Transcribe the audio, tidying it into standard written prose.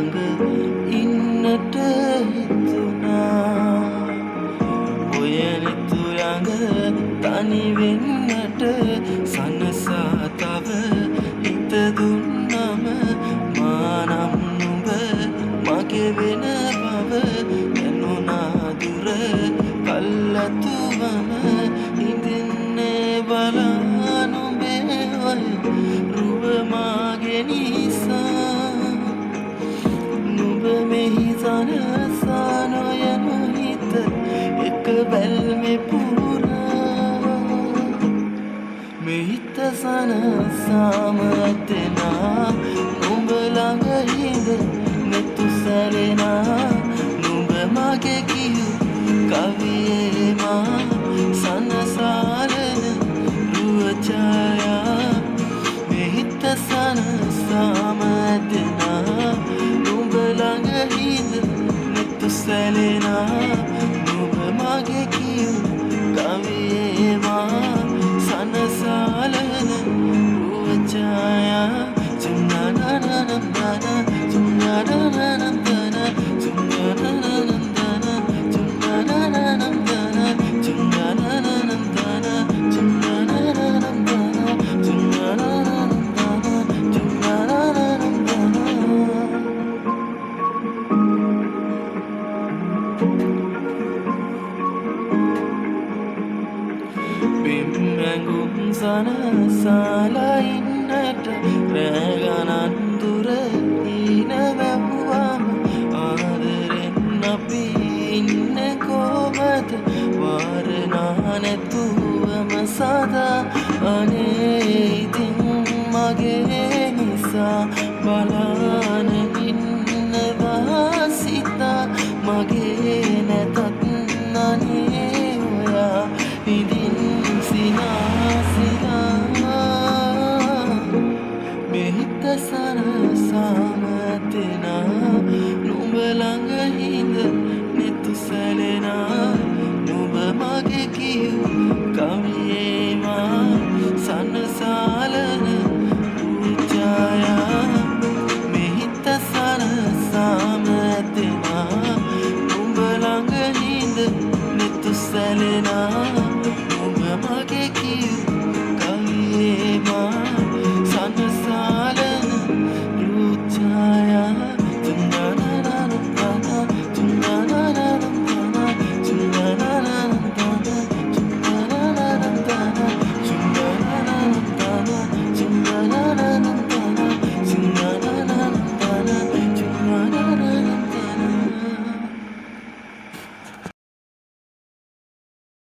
ළඟ ඉන්නට හිතුණා ඔය නිතුරඟ තනි වෙන්නට සනසා තව හිත දුන්නම මානම් නුඹ මගේ වෙන බව දැනුණා දුර කල්ලාතුවම ඉඳින්නේ බලා නුඹේ ඔය රුව මාගේ නිසා නුඹ මෙහි සනසා නොයනු හිත එක බැල්මේ පුරා මෙහිත සනසාම ඇතෙනා නුඹ ළඟ හිඳ මෙතු සැලෙනා නුඹ මගේ කියු කවියේ මා සනසාලන රුව ඡායා මෙහිත සනසාම ඇතෙනා